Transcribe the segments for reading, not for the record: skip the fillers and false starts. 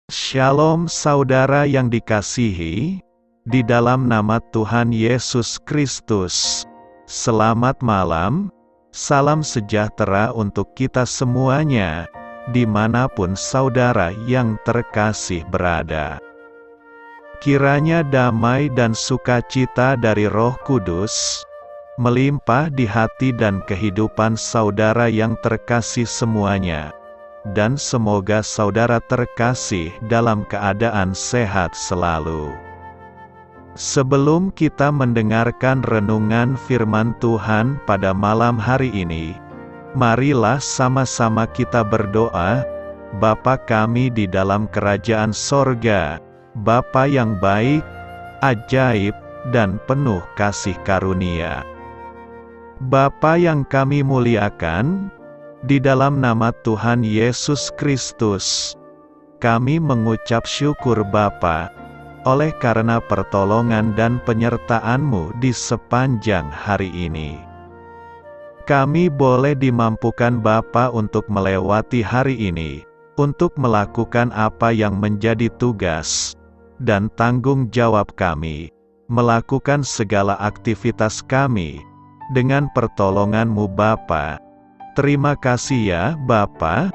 Shalom saudara yang dikasihi, di dalam nama Tuhan Yesus Kristus. Selamat malam, salam sejahtera untuk kita semuanya, dimanapun saudara yang terkasih berada. Kiranya damai dan sukacita dari Roh Kudus melimpah di hati dan kehidupan saudara yang terkasih semuanya. Dan semoga saudara terkasih dalam keadaan sehat selalu. Sebelum kita mendengarkan renungan firman Tuhan pada malam hari ini, marilah sama-sama kita berdoa. Bapa kami di dalam kerajaan sorga, Bapa yang baik, ajaib, dan penuh kasih karunia. Bapa yang kami muliakan, di dalam nama Tuhan Yesus Kristus, kami mengucap syukur Bapa, oleh karena pertolongan dan penyertaan-Mu di sepanjang hari ini. Kami boleh dimampukan Bapa untuk melewati hari ini, untuk melakukan apa yang menjadi tugas dan tanggung jawab kami, melakukan segala aktivitas kami, dengan pertolongan-Mu Bapa. Terima kasih ya Bapa.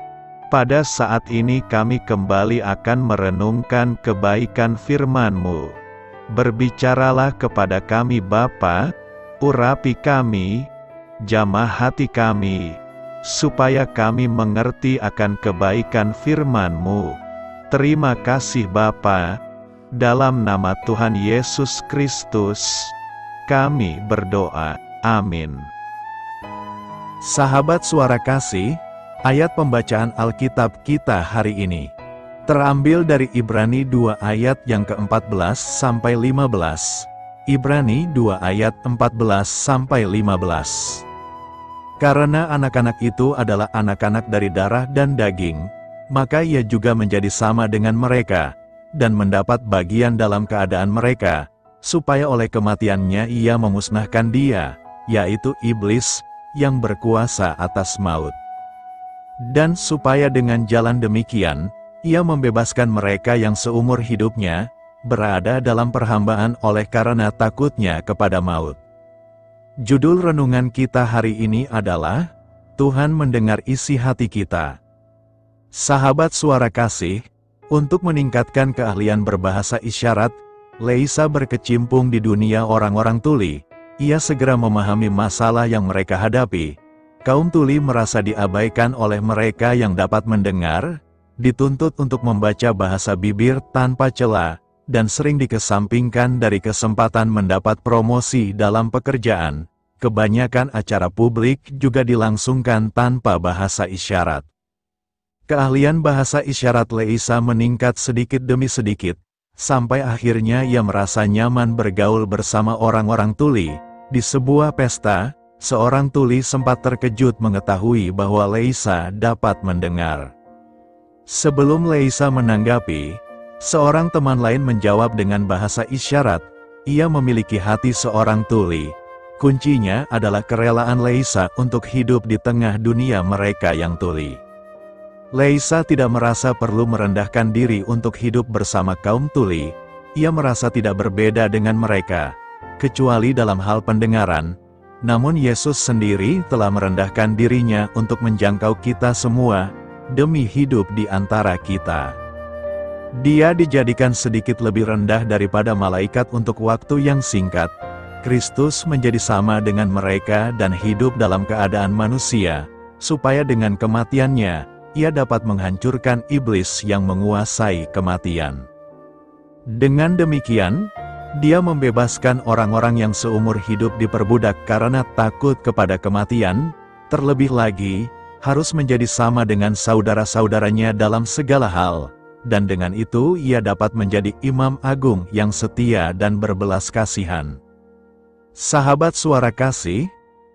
Pada saat ini kami kembali akan merenungkan kebaikan firman-Mu. Berbicaralah kepada kami Bapa, urapi kami, jamah hati kami, supaya kami mengerti akan kebaikan firman-Mu. Terima kasih Bapa. Dalam nama Tuhan Yesus Kristus, kami berdoa. Amin. Sahabat Suara Kasih, ayat pembacaan Alkitab kita hari ini terambil dari Ibrani 2 ayat yang ke-14 sampai 15. Ibrani 2 ayat 14 sampai 15. Karena anak-anak itu adalah anak-anak dari darah dan daging, maka ia juga menjadi sama dengan mereka, dan mendapat bagian dalam keadaan mereka, supaya oleh kematiannya ia memusnahkan dia, yaitu iblis, yang berkuasa atas maut. Dan supaya dengan jalan demikian, ia membebaskan mereka yang seumur hidupnya, berada dalam perhambaan oleh karena takutnya kepada maut. Judul renungan kita hari ini adalah, Tuhan mendengar isi hati kita. Sahabat Suara Kasih, untuk meningkatkan keahlian berbahasa isyarat, Leisa berkecimpung di dunia orang-orang tuli. Ia segera memahami masalah yang mereka hadapi. Kaum tuli merasa diabaikan oleh mereka yang dapat mendengar, dituntut untuk membaca bahasa bibir tanpa celah, dan sering dikesampingkan dari kesempatan mendapat promosi dalam pekerjaan. Kebanyakan acara publik juga dilangsungkan tanpa bahasa isyarat. Keahlian bahasa isyarat Leisa meningkat sedikit demi sedikit, sampai akhirnya ia merasa nyaman bergaul bersama orang-orang tuli. Di sebuah pesta, seorang tuli sempat terkejut mengetahui bahwa Leisa dapat mendengar. Sebelum Leisa menanggapi, seorang teman lain menjawab dengan bahasa isyarat. Ia memiliki hati seorang tuli. Kuncinya adalah kerelaan Leisa untuk hidup di tengah dunia mereka yang tuli. Leisa tidak merasa perlu merendahkan diri untuk hidup bersama kaum tuli. Ia merasa tidak berbeda dengan mereka, kecuali dalam hal pendengaran. Namun Yesus sendiri telah merendahkan dirinya untuk menjangkau kita semua, demi hidup di antara kita. Dia dijadikan sedikit lebih rendah daripada malaikat untuk waktu yang singkat. Kristus menjadi sama dengan mereka dan hidup dalam keadaan manusia, supaya dengan kematiannya, ia dapat menghancurkan iblis yang menguasai kematian. Dengan demikian, dia membebaskan orang-orang yang seumur hidup diperbudak karena takut kepada kematian, terlebih lagi, harus menjadi sama dengan saudara-saudaranya dalam segala hal, dan dengan itu ia dapat menjadi imam agung yang setia dan berbelas kasihan. Sahabat Suara Kasih,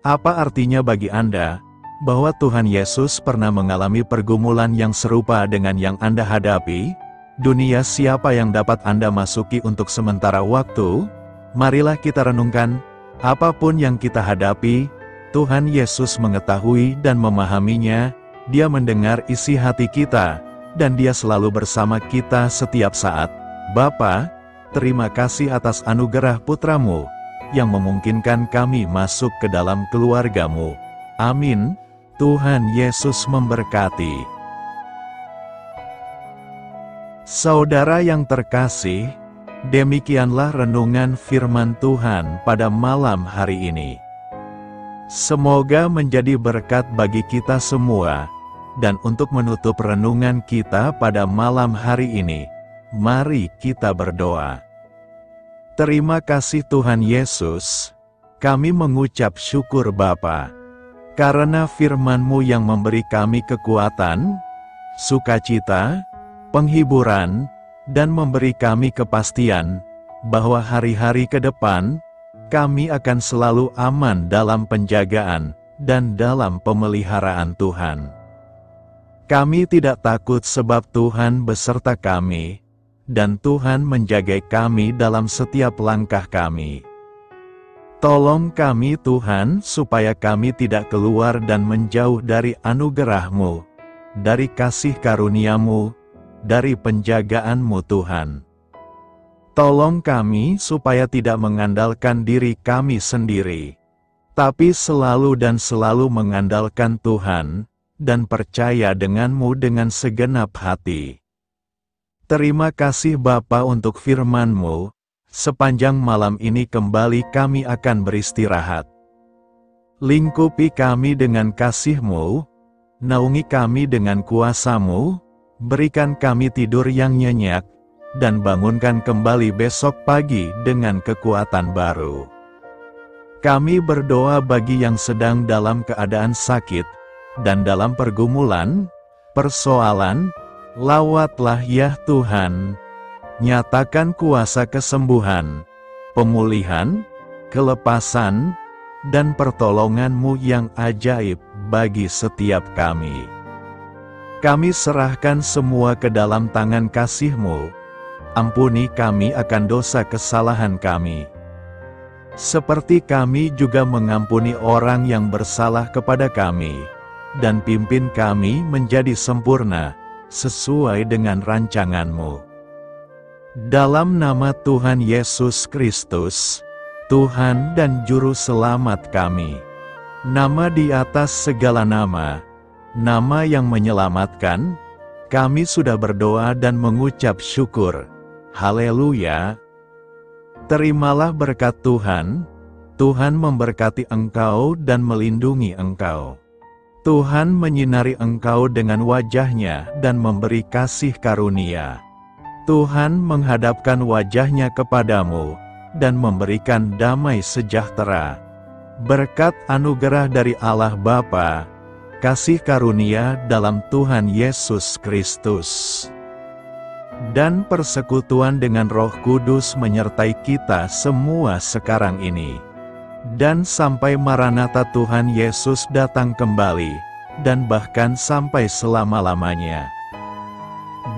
apa artinya bagi Anda bahwa Tuhan Yesus pernah mengalami pergumulan yang serupa dengan yang Anda hadapi? Dunia siapa yang dapat Anda masuki untuk sementara waktu? Marilah kita renungkan, apapun yang kita hadapi, Tuhan Yesus mengetahui dan memahaminya. Dia mendengar isi hati kita, dan Dia selalu bersama kita setiap saat. Bapa, terima kasih atas anugerah Putra-Mu, yang memungkinkan kami masuk ke dalam keluarga-Mu. Amin. Tuhan Yesus memberkati. Saudara yang terkasih, demikianlah renungan firman Tuhan pada malam hari ini. Semoga menjadi berkat bagi kita semua, dan untuk menutup renungan kita pada malam hari ini, mari kita berdoa. Terima kasih Tuhan Yesus, kami mengucap syukur Bapa, karena firman-Mu yang memberi kami kekuatan, sukacita, penghiburan, dan memberi kami kepastian, bahwa hari-hari ke depan, kami akan selalu aman dalam penjagaan, dan dalam pemeliharaan Tuhan. Kami tidak takut sebab Tuhan beserta kami, dan Tuhan menjaga kami dalam setiap langkah kami. Tolong kami Tuhan supaya kami tidak keluar dan menjauh dari anugerah-Mu, dari kasih karunia-Mu, dari penjagaan-Mu Tuhan. Tolong kami supaya tidak mengandalkan diri kami sendiri, tapi selalu dan selalu mengandalkan Tuhan, dan percaya dengan-Mu dengan segenap hati. Terima kasih Bapa untuk firman-Mu. Sepanjang malam ini kembali kami akan beristirahat. Lingkupi kami dengan kasih-Mu, naungi kami dengan kuasa-Mu, berikan kami tidur yang nyenyak, dan bangunkan kembali besok pagi dengan kekuatan baru. Kami berdoa bagi yang sedang dalam keadaan sakit, dan dalam pergumulan, persoalan, lawatlah ya Tuhan. Nyatakan kuasa kesembuhan, pemulihan, kelepasan, dan pertolongan-Mu yang ajaib bagi setiap kami. Kami serahkan semua ke dalam tangan kasih-Mu. Ampuni kami akan dosa kesalahan kami, seperti kami juga mengampuni orang yang bersalah kepada kami, dan pimpin kami menjadi sempurna, sesuai dengan rancangan-Mu. Dalam nama Tuhan Yesus Kristus, Tuhan dan Juru Selamat kami, nama di atas segala nama, nama yang menyelamatkan, kami sudah berdoa dan mengucap syukur. Haleluya! Terimalah berkat Tuhan. Tuhan memberkati engkau dan melindungi engkau. Tuhan menyinari engkau dengan wajah-Nya dan memberi kasih karunia. Tuhan menghadapkan wajah-Nya kepadamu, dan memberikan damai sejahtera. Berkat anugerah dari Allah Bapa, kasih karunia dalam Tuhan Yesus Kristus, dan persekutuan dengan Roh Kudus menyertai kita semua sekarang ini, dan sampai Maranatha Tuhan Yesus datang kembali, dan bahkan sampai selama-lamanya.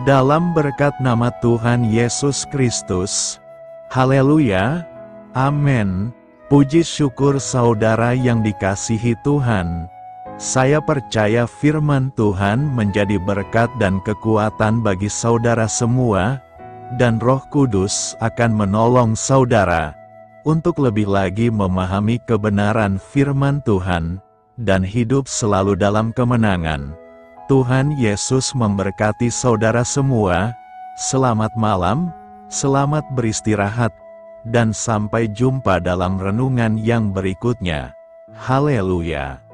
Dalam berkat nama Tuhan Yesus Kristus. Haleluya. Amin. Puji syukur saudara yang dikasihi Tuhan. Saya percaya firman Tuhan menjadi berkat dan kekuatan bagi saudara semua, dan Roh Kudus akan menolong saudara untuk lebih lagi memahami kebenaran firman Tuhan, dan hidup selalu dalam kemenangan. Tuhan Yesus memberkati saudara semua. Selamat malam, selamat beristirahat, dan sampai jumpa dalam renungan yang berikutnya. Haleluya!